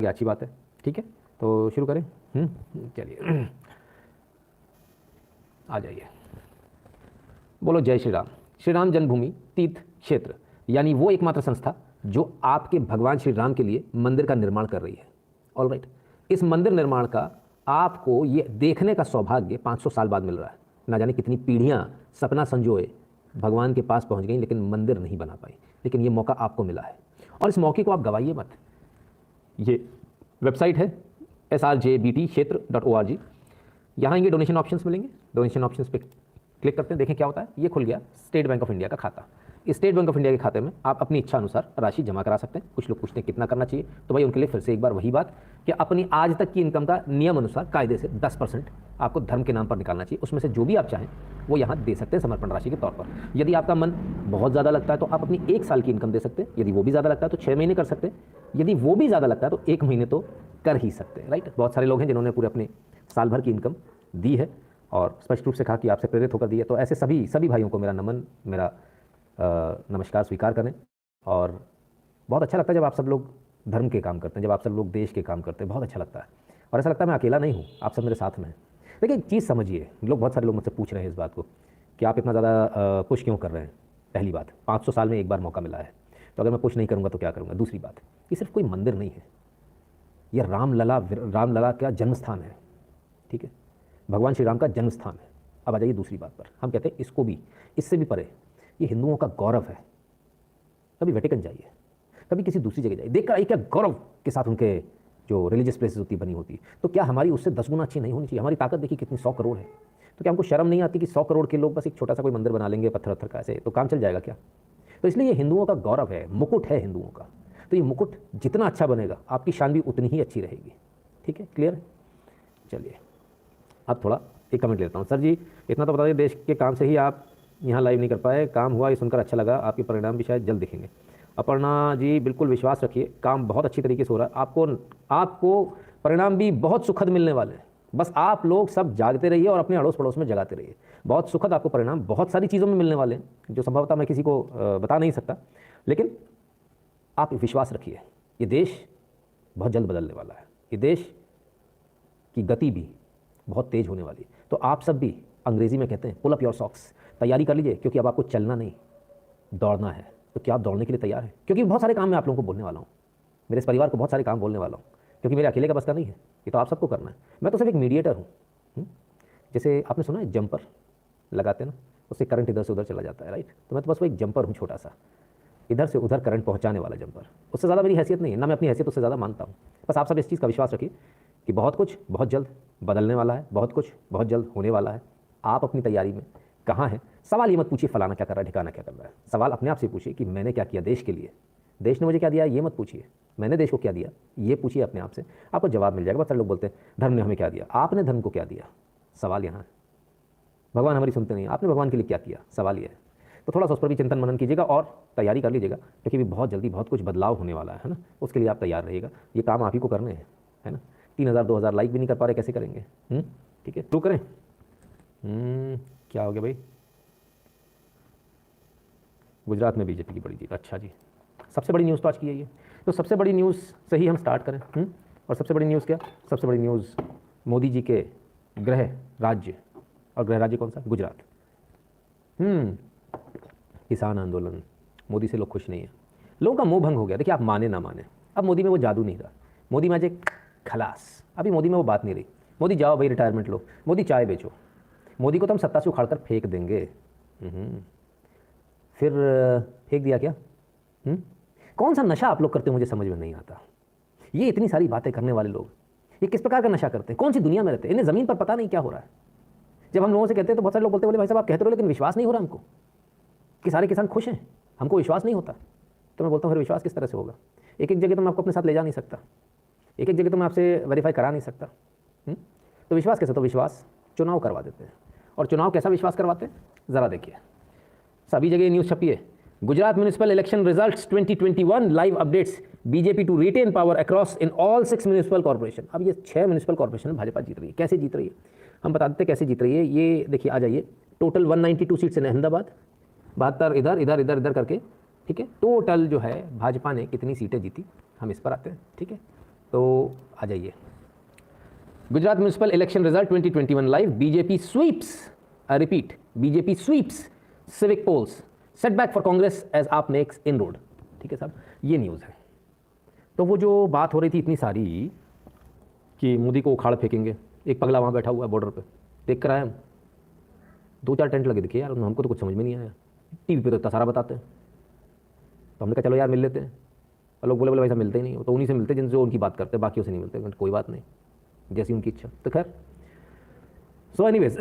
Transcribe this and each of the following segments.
ये अच्छी बात है, ठीक है। तो शुरू करें। चलिए आ जाइए। बोलो जय श्री राम। श्री राम जन्मभूमि तीर्थ क्षेत्र यानी वो एकमात्र संस्था जो आपके भगवान श्री राम के लिए मंदिर का निर्माण कर रही है। ऑलराइट, इस मंदिर निर्माण का आपको ये देखने का सौभाग्य 500 साल बाद मिल रहा है। ना जाने कितनी पीढ़ियां सपना संजोए भगवान के पास पहुंच गई लेकिन मंदिर नहीं बना पाई, लेकिन ये मौका आपको मिला है और इस मौके को आप गवाइए मत। ये वेबसाइट है srjbtkshetra.org। यहाँ ये डोनेशन ऑप्शंस मिलेंगे, डोनेशन ऑप्शंस पे क्लिक करते हैं, देखें क्या होता है। ये खुल गया स्टेट बैंक ऑफ इंडिया का खाता। इस स्टेट बैंक ऑफ इंडिया के खाते में आप अपनी इच्छा अनुसार राशि जमा करा सकते हैं। कुछ लोग पूछते हैं कितना करना चाहिए, तो भाई उनके लिए फिर से एक बार वही बात कि अपनी आज तक की इनकम का नियम अनुसार कायदे से 10% आपको धर्म के नाम पर निकालना चाहिए। उसमें से जो भी आप चाहें वो यहाँ दे सकते हैं समर्पण राशि के तौर पर। यदि आपका मन बहुत ज़्यादा लगता है तो आप अपनी 1 साल की इनकम दे सकते हैं। यदि वो भी ज़्यादा लगता है तो 6 महीने कर सकते हैं। यदि वो भी ज़्यादा लगता है तो 1 महीने तो कर ही सकते हैं। राइट, बहुत सारे लोग हैं जिन्होंने पूरे अपने साल भर की इनकम दी है और स्पष्ट रूप से कहा कि आपसे प्रेरित होकर दी है। तो ऐसे सभी भाइयों को मेरा नमन, मेरा नमस्कार स्वीकार करें। और बहुत अच्छा लगता है जब आप सब लोग धर्म के काम करते हैं, जब आप सब लोग देश के काम करते हैं, बहुत अच्छा लगता है। और ऐसा लगता है मैं अकेला नहीं हूँ, आप सब मेरे साथ में हैं। देखिए एक चीज़ समझिए, बहुत सारे लोग मुझसे पूछ रहे हैं इस बात को कि आप इतना ज़्यादा पुश क्यों कर रहे हैं। पहली बात, 500 साल में एक बार मौका मिला है, तो अगर मैं पुश नहीं करूँगा तो क्या करूँगा। दूसरी बात, ये सिर्फ कोई मंदिर नहीं है, यह रामलला का जन्म स्थान है, ठीक है, भगवान श्री राम का जन्म स्थान है। अब आ जाइए दूसरी बात पर। हम कहते हैं इसको भी, इससे भी परे, ये हिंदुओं का गौरव है। कभी वेटिकन जाइए, कभी किसी दूसरी जगह जाइए, देखकर आइए क्या गौरव के साथ उनके जो रिलीजियस प्लेसेस होती बनी होती है। तो क्या हमारी उससे 10 गुना अच्छी नहीं होनी चाहिए? हमारी ताकत देखिए कितनी, 100 करोड़ है। तो क्या हमको शर्म नहीं आती कि 100 करोड़ के लोग बस एक छोटा सा कोई मंदिर बना लेंगे पत्थर का, ऐसे तो काम चल जाएगा क्या? तो इसलिए ये हिंदुओं का गौरव है, मुकुट है हिंदुओं का। तो ये मुकुट जितना अच्छा बनेगा आपकी शान भी उतनी ही अच्छी रहेगी। ठीक है, क्लियर? चलिए अब थोड़ा एक कमेंट लेता हूँ। सर जी इतना तो बता दें, देश के काम से ही आप यहाँ लाइव नहीं कर पाए, काम हुआ ये सुनकर अच्छा लगा, आपके परिणाम भी शायद जल्द दिखेंगे। अपर्णा जी बिल्कुल विश्वास रखिए, काम बहुत अच्छी तरीके से हो रहा है, आपको परिणाम भी बहुत सुखद मिलने वाले हैं। बस आप लोग सब जागते रहिए और अपने अड़ोस पड़ोस में जगाते रहिए। बहुत सुखद आपको परिणाम बहुत सारी चीज़ों में मिलने वाले हैं जो संभवतः मैं किसी को बता नहीं सकता, लेकिन आप विश्वास रखिए, ये देश बहुत जल्द बदलने वाला है। ये देश की गति भी बहुत तेज़ होने वाली है। तो आप सब भी, अंग्रेजी में कहते हैं पुल अप योर सॉक्स, तैयारी कर लीजिए, क्योंकि अब आपको चलना नहीं दौड़ना है। तो क्या आप दौड़ने के लिए तैयार हैं? क्योंकि बहुत सारे काम मैं आप लोगों को बोलने वाला हूँ, मेरे इस परिवार को बहुत सारे काम बोलने वाला हूँ, क्योंकि मेरे अकेले का बस का नहीं है, ये तो आप सबको करना है। मैं तो सिर्फ एक मीडिएटर हूँ। जैसे आपने सुना है जंपर लगाते हैं ना, उससे करंट इधर से उधर चला जाता है, राइट? तो मैं तो बस वो एक जंपर हूँ, छोटा सा, इधर से उधर करंट पहुँचाने वाला जंपर। उससे ज़्यादा मेरी हैसियत नहीं है, ना मैं अपनी हैसियत उससे ज़्यादा मानता हूँ। बस आप सब इस चीज़ का विश्वास रखिए कि बहुत कुछ बहुत जल्द बदलने वाला है, बहुत कुछ बहुत जल्द होने वाला है। आप अपनी तैयारी में कहाँ हैं? सवाल ये मत पूछिए फलाना क्या कर रहा है, ठिकाना क्या कर रहा है। सवाल अपने आप से पूछिए कि मैंने क्या किया देश के लिए, देश ने मुझे क्या दिया। ये मत पूछिए मैंने देश को क्या दिया, ये पूछिए अपने आप से, आपको जवाब मिल जाएगा। बहुत सारे लोग बोलते हैं धर्म ने हमें क्या दिया, आपने धर्म को क्या दिया? सवाल यहाँ है। भगवान हमारी सुनते नहीं, आपने भगवान के लिए क्या किया? सवाल ये है। तो थोड़ा सा उस पर भी चिंतन मनन कीजिएगा और तैयारी कर लीजिएगा, क्योंकि भी बहुत जल्दी बहुत कुछ बदलाव होने वाला है ना। उसके लिए आप तैयार रहिएगा, ये काम आप ही को करने हैं, है ना। 3000 2000 लाइक भी नहीं कर पा रहे, कैसे करेंगे? ठीक है, शुरू करें। क्या हो गया भाई? गुजरात में बीजेपी की बड़ी जीत, अच्छा जी। सबसे बड़ी न्यूज़ तो आज की यही है। तो सबसे बड़ी न्यूज़ से ही हम स्टार्ट करें। और सबसे बड़ी न्यूज़ क्या? सबसे बड़ी न्यूज़ मोदी जी के गृह राज्य, और गृह राज्य कौन सा? गुजरात। किसान आंदोलन, मोदी से लोग खुश नहीं है, लोगों का मोह भंग हो गया। देखिए आप माने ना माने, अब मोदी में वो जादू नहीं रहा। मोदी में आज एक खलास, अभी मोदी में वो बात नहीं रही। मोदी जाओ भाई रिटायरमेंट लो, मोदी चाय बेचो, मोदी को तो हम सत्ता से उखाड़ कर फेंक देंगे। फिर फेंक दिया क्या? कौन सा नशा आप लोग करते हो मुझे समझ में नहीं आता। ये इतनी सारी बातें करने वाले लोग, ये किस प्रकार का नशा करते हैं? कौन सी दुनिया में रहते हैं? इन्हें ज़मीन पर पता नहीं क्या हो रहा है। जब हम लोगों से कहते हैं तो बहुत सारे लोग बोलते हैं बोले भाई साहब आप कहते रहो, लेकिन विश्वास नहीं हो रहा हमको कि सारे किसान खुश हैं, हमको विश्वास नहीं होता। तो मैं बोलता हूँ फिर विश्वास किस तरह से होगा? एक एक जगह तो मैं आपको अपने साथ ले जा नहीं सकता, एक एक जगह तो मैं आपसे वेरीफाई करा नहीं सकता। तो विश्वास कैसे? तो विश्वास चुनाव करवा देते हैं। और चुनाव कैसा विश्वास करवाते हैं ज़रा देखिए। सभी जगह न्यूज़ छपी है, Gujarat municipal election results 2021 live updates, BJP to retain power across in all 6 municipal corporation. अब ये 6 म्यूनिसिपल कॉर्पोरेशन भाजपा जीत रही है। कैसे जीत रही है हम बता देते हैं, कैसे जीत रही है। ये देखिए, आ जाइए, टोटल 192 सीट्स इन अहमदाबाद, 72 इधर इधर इधर इधर करके, ठीक है। टोटल जो है भाजपा ने कितनी सीटें जीती हम इस पर आते हैं, ठीक है। तो आ जाइए। Gujarat municipal election result 2021 live, BJP sweeps, I repeat, BJP sweeps civic polls, setback for Congress as AAP makes inroad. ठीक है साहब, ये न्यूज़ है। तो वो जो बात हो रही थी इतनी सारी कि मोदी को उखाड़ फेंकेंगे, एक पगला वहाँ बैठा हुआ है बॉर्डर पे, देख कर आए हम, 2-4 टेंट लगे दिखे यार, हमको तो कुछ समझ में नहीं आया, टीवी पे तो इतना सारा बताते हैं। तो हमने कहा चलो यार मिल लेते हैं, और लोग बोले भाई साहब मिलते ही नहीं, तो उन्हीं से मिलते जिनसे उनकी बात करते हैं, बाकियों से नहीं मिलते। कोई बात नहीं, जैसी उनकी इच्छा। तो खैर सो एनीवेज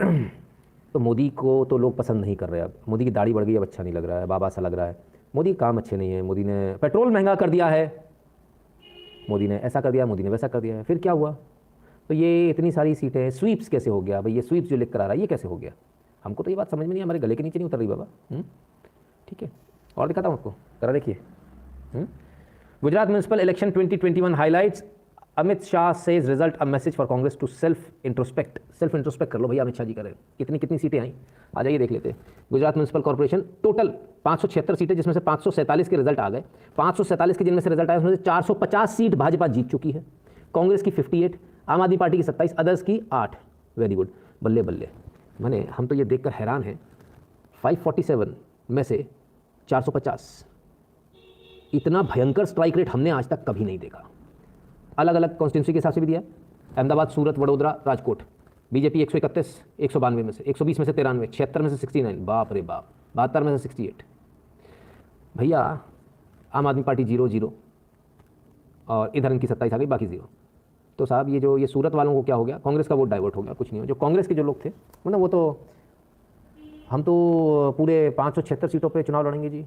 तो मोदी को तो लोग पसंद नहीं कर रहे। अब मोदी की दाढ़ी बढ़ गई, अब अच्छा नहीं लग रहा है, बाबा सा लग रहा है। मोदी के काम अच्छे नहीं है, मोदी ने पेट्रोल महंगा कर दिया है, मोदी ने ऐसा कर दिया, मोदी ने वैसा कर दिया है। फिर क्या हुआ? तो ये इतनी सारी सीटें, स्वीप्स कैसे हो गया भाई? ये स्वीप्स जो लिख कर आ रहा है ये कैसे हो गया? हमको तो ये बात समझ में नहीं, हमारे गले के नीचे नहीं उतर रही बाबा। ठीक है, और दिखाता हूँ आपको, करा देखिए। Gujarat municipal election 2021 highlights, Amit Shah says result a message for Congress to self introspect. Self introspect कर लो भैया, अमित शाह जी करें। कितनी सीटें आई, आ जाइए देख लेते हैं। गुजरात म्यूनिसिपल कॉर्पोरेशन टोटल 576 सीटें, जिसमें से 547 के रिजल्ट आ गए। 547 के जिनमें से रिजल्ट आए उसमें से 450 सीट भाजपा जीत चुकी है, कांग्रेस की 58, आम आदमी पार्टी की 27, अदर्स की 8। वेरी गुड, बल्ले बल्ले। मैंने हम तो ये देखकर हैरान हैं, 547 में से 450, इतना भयंकर स्ट्राइक रेट हमने आज तक कभी नहीं देखा। अलग अलग कॉन्स्टिट्यूंसी के हिसाब से भी दिया, अहमदाबाद, सूरत, वडोदरा, राजकोट। बीजेपी 131, 192 में से, 120 में से 93, 76 में से 69, बाप रे बाप, 72 में से 68। भैया आम आदमी पार्टी 0, और इधर इनकी 27 आ गई, बाकी 0। तो साहब ये सूरत वालों को क्या हो गया? कांग्रेस का वोट डाइवर्ट हो गया, कुछ नहीं हो। जो कांग्रेस के जो लोग थे मतलब वो तो, हम तो पूरे 576 सीटों पे चुनाव लड़ेंगे जी,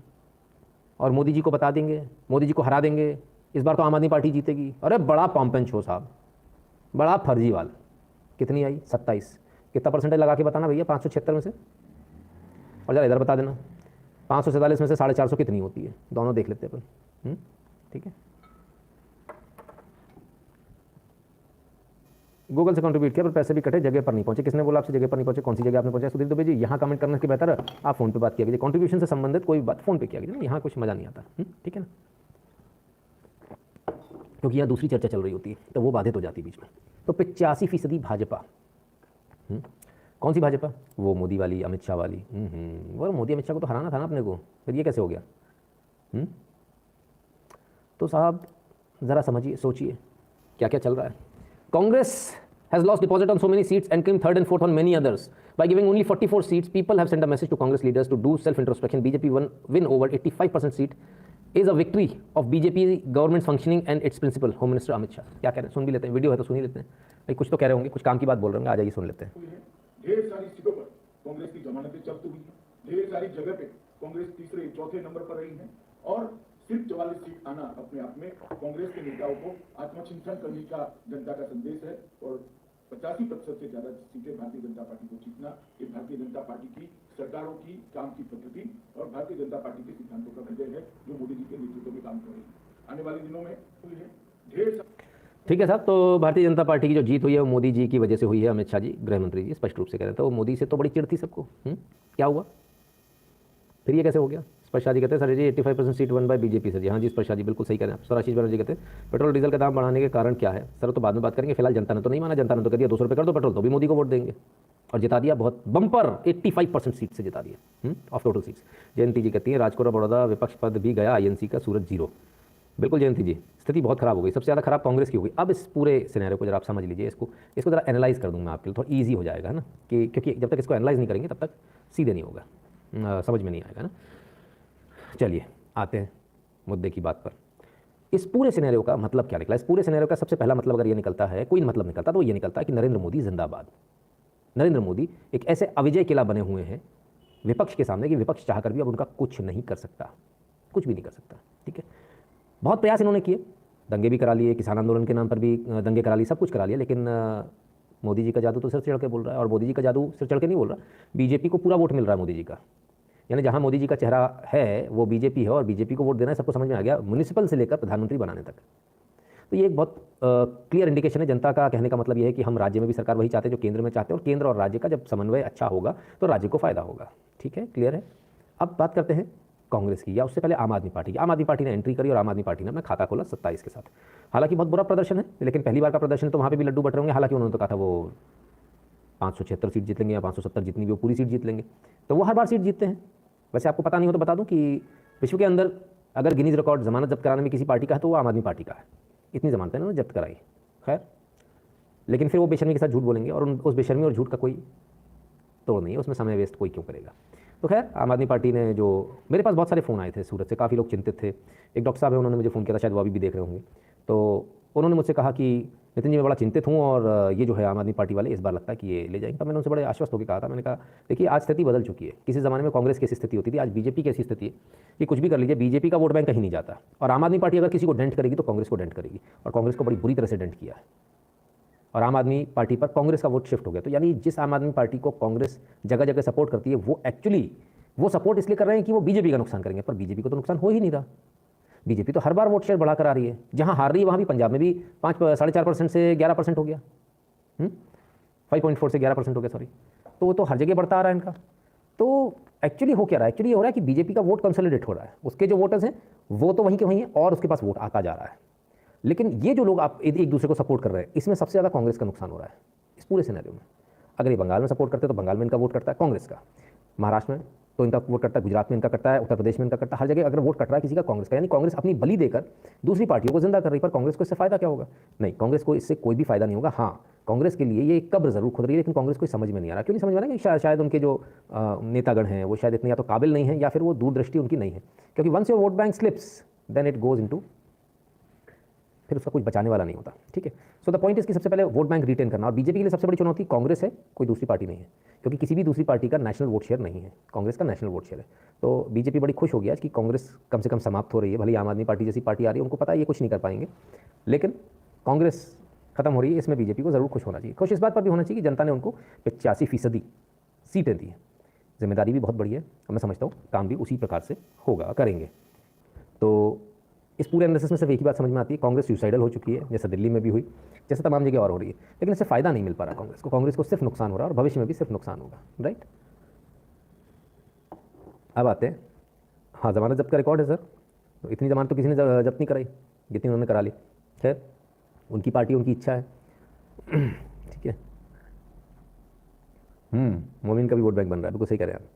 और मोदी जी को बता देंगे, मोदी जी को हरा देंगे, इस बार तो आम आदमी पार्टी जीतेगी। अरे बड़ा पॉम्पेन शो साहब, बड़ा फर्जीवाल। कितनी आई? 27। कितना परसेंटेज लगा के बताना भैया 576 में से, और जरा इधर बता देना 547 में से 450 कितनी होती है, दोनों देख लेते हैं अपन। ठीक है, गूगल से कंट्रीब्यूट किया पर पैसे भी कटे, जगह पर नहीं पहुंचे। किसने बोला आपसे जगह पर नहीं पहुंचे? कौन सी जगह आपने पहुंचा? सुधीर दुबे जी, यहाँ कमेंट करने के बेहतर आप फोन पे बात किया कीजिए, कंट्रीब्यूशन से संबंधित कोई बात फोन पे किया कीजिए, यहाँ कुछ मजा नहीं आता। ठीक है ना, क्योंकि यहाँ दूसरी चर्चा चल रही होती है तो वो बाधित हो जाती है बीच में। तो 85% भाजपा। कौन सी भाजपा? वो मोदी वाली, अमित शाह वाली। वो मोदी अमित शाह को तो हराना था ना अपने को, फिर ये कैसे हो गया? तो साहब ज़रा समझिए, सोचिए क्या क्या चल रहा है। Congress has lost deposit on so many seats and came third and fourth on many others. By giving only 44 seats, people have sent a message to Congress leaders to do self-introspection. BJP win over 85% seat is a victory of BJP government functioning and its principal. Home Minister Amit Shah क्या कह रहे हैं? सुन भी लेते हैं, video है तो सुन ही लेते हैं भाई। कुछ तो कह रहे होंगे, कुछ काम की बात बोल रहे होंगे, आ जाइए सुन लेते हैं। ढेर सारी सीटों पर कांग्रेस की जमानतें जब्त हुई हैं, ढेर सारी जगह पे कांग्रेस तीसरे चौथे नंबर पर रही है, और सिर्फ 44 सीट आना अपने आप में कांग्रेस के नेताओं को आत्मचिंतन करने का जनता का संदेश है। और 85% से ज्यादा सीटें भारतीय जनता पार्टी को जीतना, ये भारतीय जनता पार्टी की सरकारों की काम की पद्धति और भारतीय जनता पार्टी के सिद्धांतों का विजय है, जो मोदी जी के नेतृत्व में काम कर रही है। आने वाले दिनों में हुई है ढेर। ठीक है साहब, तो भारतीय जनता पार्टी की जो जीत हुई है वो मोदी जी की वजह से हुई है। अमित शाह जी, गृह मंत्री जी, स्पष्ट रूप से कह रहे थे। तो मोदी से तो बड़ी चिढ़ थी सबको। क्या हुआ फिर, ये कैसे हो गया? स्पर्श शाह जी कहते हैं sir ji 85% seat one by BJP sir ji. हाँ जी स्पर्श शाह जी, बिल्कुल सही कह रहे हैं आप। स्वराशीष बनर्जी कहते हैं पेट्रोल डीजल का दाम बढ़ाने के कारण क्या है सर? तो बाद में बात करेंगे, फिलहाल जनता ने तो नहीं माना। जनता ने तो कह दिया 200 रुपये कर दो पेट्रोल, तो भी मोदी को वोट देंगे, और जिता दिया बहुत बम्पर 85% सीट से जिता दिया ऑफ टोटल सीट्स। जयंती जी कहती हैं राजकोट और बड़ौदा विपक्ष पद भी गया, INC का सूरत 0। बिल्कुल जयंती जी, स्थिति बहुत खराब हो गई, सबसे ज़्यादा खराब कांग्रेस की हो गई। अब इस पूरे सिनेरियो को जरा आप समझ लीजिए, इसको जरा एनालाइज कर दूंगा आपके लिए, थोड़ा ईजी हो जाएगा ना, कि क्योंकि जब तक इसको एनालाइज नहीं करेंगे तब तक सीधे नहीं होगा, समझ में नहीं आएगा ना। चलिए आते हैं मुद्दे की बात पर। इस पूरे सिनेरियो का मतलब क्या निकला? इस पूरे सिनेरियो का सबसे पहला मतलब अगर ये निकलता है, कोई मतलब निकलता तो ये निकलता है कि नरेंद्र मोदी जिंदाबाद। नरेंद्र मोदी एक ऐसे अविजय किला बने हुए हैं विपक्ष के सामने कि विपक्ष चाहकर भी अब उनका कुछ नहीं कर सकता, कुछ भी नहीं कर सकता। ठीक है, बहुत प्रयास इन्होंने किए, दंगे भी करा लिए, किसान आंदोलन के नाम पर भी दंगे करा लिए, सब कुछ करा लिया, लेकिन मोदी जी का जादू तो सिर चढ़ के बोल रहा है। और मोदी जी का जादू सिर चढ़ के नहीं बोल रहा, बीजेपी को पूरा वोट मिल रहा है मोदी जी का। यानी जहां मोदी जी का चेहरा है वो बीजेपी है, और बीजेपी को वोट देना है, सबको समझ में आ गया, म्युनिसिपल से लेकर प्रधानमंत्री बनाने तक। तो ये एक बहुत क्लियर इंडिकेशन है जनता का। कहने का मतलब ये है कि हम राज्य में भी सरकार वही चाहते हैं जो केंद्र में चाहते हैं, और केंद्र और राज्य का जब समन्वय अच्छा होगा तो राज्य को फायदा होगा। ठीक है, क्लियर है। अब बात करते हैं कांग्रेस की या उससे पहले आम आदमी पार्टी की। आम आदमी पार्टी ने एंट्री करी और आम आदमी पार्टी ने अपना खाता खोला 27 के साथ। हालांकि बहुत बुरा प्रदर्शन है, लेकिन पहली बार का प्रदर्शन है तो वहाँ पे भी लड्डू बट रहे होंगे। हालांकि उन्होंने तो कहा था वो 576 सीट जीत लेंगे या 570 जितनी भी वो पूरी सीट जीत लेंगे, तो वो हर बार सीट जीतते हैं। वैसे आपको पता नहीं हो तो बता दूं कि विश्व के अंदर अगर गिनीज रिकॉर्ड जमानत जब्त कराने में किसी पार्टी का है तो वो आम आदमी पार्टी का है। इतनी जमानतें उन्होंने जब्त कराई। खैर, लेकिन फिर वो बेशर्मी के साथ झूठ बोलेंगे और उस बेशर्मी और झूठ का कोई तोड़ नहीं है, उसमें समय वेस्ट कोई क्यों करेगा। तो खैर, आम आदमी पार्टी ने जो, मेरे पास बहुत सारे फ़ोन आए थे सूरत से, काफ़ी लोग चिंतित थे। एक डॉक्टर साहब है, उन्होंने मुझे फ़ोन किया था, शायद वो अभी भी देख रहे होंगे। तो उन्होंने मुझसे कहा कि नितिन जी मैं बड़ा चिंतित हूँ और ये जो है आम आदमी पार्टी वाले इस बार लगता है कि ये ले जाएंगे। तो मैंने उनसे बड़े आश्वस्त होकर कहा था, मैंने कहा देखिए आज स्थिति बदल चुकी है। किसी ज़माने में कांग्रेस की ऐसी स्थिति होती थी, आज बीजेपी की ऐसी स्थिति है कि कुछ भी कर लीजिए बीजेपी का वोट बैंक कहीं नहीं जाता, और आम आदमी पार्टी अगर किसी को डेंट करेगी तो कांग्रेस को डेंट करेगी, और कांग्रेस को बड़ी बुरी तरह से डेंट किया है। और आम आदमी पार्टी पर कांग्रेस का वोट शिफ्ट हो गया। तो यानी जिस आम आदमी पार्टी को कांग्रेस जगह जगह सपोर्ट करती है, वो एक्चुअली वो सपोर्ट इसलिए कर रहे हैं कि वो बीजेपी का नुकसान करेंगे, पर बीजेपी को तो नुकसान हो ही नहीं रहा। बीजेपी तो हर बार वोट शेयर बढ़ा कर आ रही है, जहां हार रही है वहां भी, पंजाब में भी 5.5% से 11% हो गया, 5.4 से 11% हो गया, सॉरी। तो वो तो हर जगह बढ़ता आ रहा है इनका। तो एक्चुअली हो क्या रहा है, एक्चुअली हो रहा है कि बीजेपी का वोट कंसोलिडेट हो रहा है, उसके जो वोटर्स हैं वो तो वहीं के वहीं हैं और उसके पास वोट आता जा रहा है। लेकिन ये जो लोग आप एक दूसरे को सपोर्ट कर रहे हैं, इसमें सबसे ज़्यादा कांग्रेस का नुकसान हो रहा है इस पूरे सिनेरियो में। अगर ये बंगाल में सपोर्ट करते तो बंगाल में इनका वोट करता है कांग्रेस का, महाराष्ट्र में तो इनका वोट करता है, गुजरात में इनका करता है, उत्तर प्रदेश में इनका करता है, हर जगह अगर वोट कट रहा है किसी का कांग्रेस का, यानी कांग्रेस अपनी बलि देकर दूसरी पार्टियों को जिंदा कर रही है। पर कांग्रेस को इससे फायदा क्या होगा? नहीं, कांग्रेस को इससे कोई भी फायदा नहीं होगा। हाँ, कांग्रेस के लिए ये एक कब्र जरूर खुद रही है, लेकिन कांग्रेस को समझ में नहीं आ रहा। क्यों नहीं समझ में आ रहा? कि शायद उनके जो नेतागण हैं वो शायद इतने या तो काबिल नहीं है या फिर वो दूरदृष्टि उनकी नहीं है। क्योंकि once your vote bank slips then it goes into, फिर उसका कुछ बचाने वाला नहीं होता। ठीक है। सो द पॉइंट इज कि सबसे पहले वोट बैंक रिटेन करना, और बीजेपी के लिए सबसे बड़ी चुनौती कांग्रेस है, कोई दूसरी पार्टी नहीं है, क्योंकि किसी भी दूसरी पार्टी का नेशनल वोट शेयर नहीं है, कांग्रेस का नेशनल वोट शेयर है। तो बीजेपी बड़ी खुश हो गया कि कांग्रेस कम से कम समाप्त हो रही है। भले आम आदमी पार्टी जैसी पार्टी आ रही है, उनको पता है ये कुछ नहीं कर पाएंगे, लेकिन कांग्रेस खत्म हो रही है, इसमें बीजेपी को जरूर खुश होना चाहिए। खुश इस बात पर भी होना चाहिए कि जनता ने उनको 85% सीटें दी है। जिम्मेदारी भी बहुत बड़ी है और मैं समझता हूँ काम भी उसी प्रकार से होगा, करेंगे। तो इस पूरे एनालिसिस में सिर्फ एक ही बात समझ में आती है, कांग्रेस सुसाइडल हो चुकी है, जैसे दिल्ली में भी हुई, जैसे तमाम जगह और हो रही है। लेकिन इससे फायदा नहीं मिल पा रहा कांग्रेस को सिर्फ नुकसान हो रहा है और भविष्य में भी सिर्फ नुकसान होगा। राइट। अब आते हैं, हाँ, जमानत जब्त का रिकॉर्ड है सर, तो इतनी जमानत तो किसी ने जब्त नहीं कराई जितनी उन्होंने करा ली। खैर, उनकी पार्टी, उनकी इच्छा है। ठीक है। मोमिन का भी वोट बैंक बन रहा है, बिल्कुल सही कह रहे हैं आप।